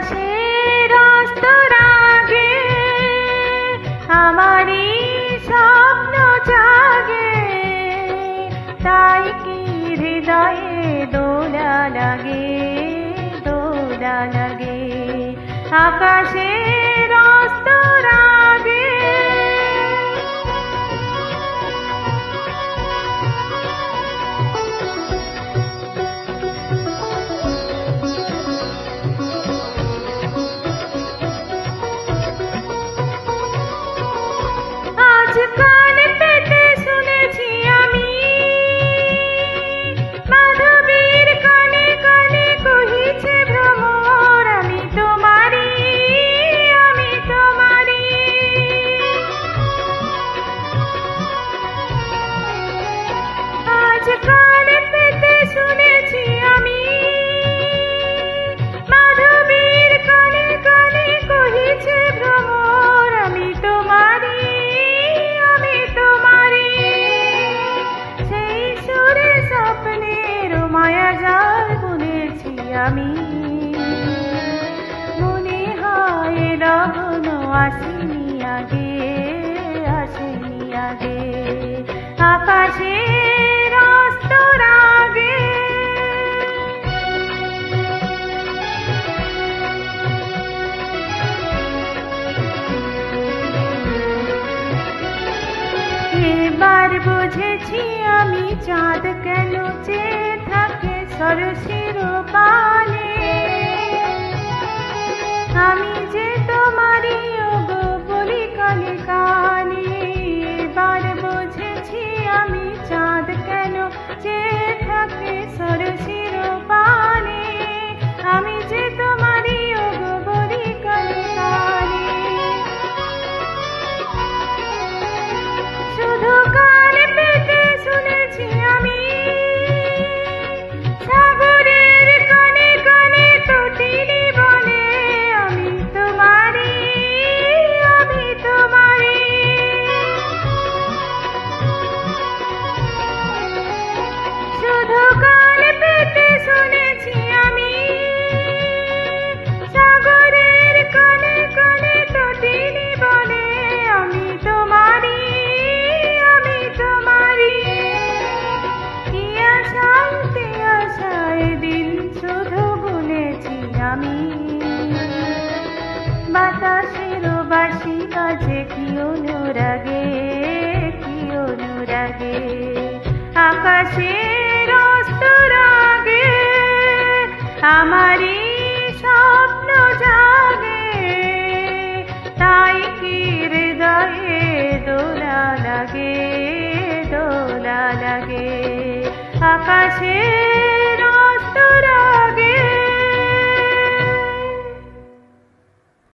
আকাশের অস্তরাগে আমারই স্বপ্ন জাগে, তাই কি হৃদয়ে দোলা লাগে, দোলা লাগে। আকাশের অস্তরাগে আজ কান পেতে শুনেছি আমি মাধবীর কানে কানে কহিছে ভ্রমর, আমি তোমারি, আমি তোমারি। আজ কান পেতে শুনেছি আমি মাধবীর কানে কানে কহিছে ভ্রমর, আমি তোমারি, আমি তোমারি। সেই সুরে স্বপ্নের মায়াজাল বুনেছি আমি, মনে হয় লগ্ন আসেনি আগে, আসেনি আগে। আকাশের অস্তরাগে এবার বুঝেছি আমি চাঁদ কেন চেয়ে থাকে সরসের পানে, আমি যে তোমারই ওগো বলি কানে কানে। এবার বুঝেছি আমি চাঁদ কেন চেয়ে থাকে সরসের পানে, আমি যে তোমারই ওগো বলি কানে কানে। শুধু কান পেতে শুনেছি আমি সাগরের কানে কানে তটিনী বলে, আমি তোমারি, আমি তোমারি। শুধু কান পেতে শুনেছি আমি সাগরের কানে কানে তটিনী বলে, আমি তোমারি, আমি তোমারি। কি আশাতে আশায় দিন শুধু গুনেছি আমি, বাতাসের বাঁশি বাজে কি অনুরাগে, কি অনুরাগে। আকাশের অস্তরাগে আমারই স্বপ্ন জাগে, তাই কি হৃদয়ে দোলা লাগে, দোলা লাগে। আকাশে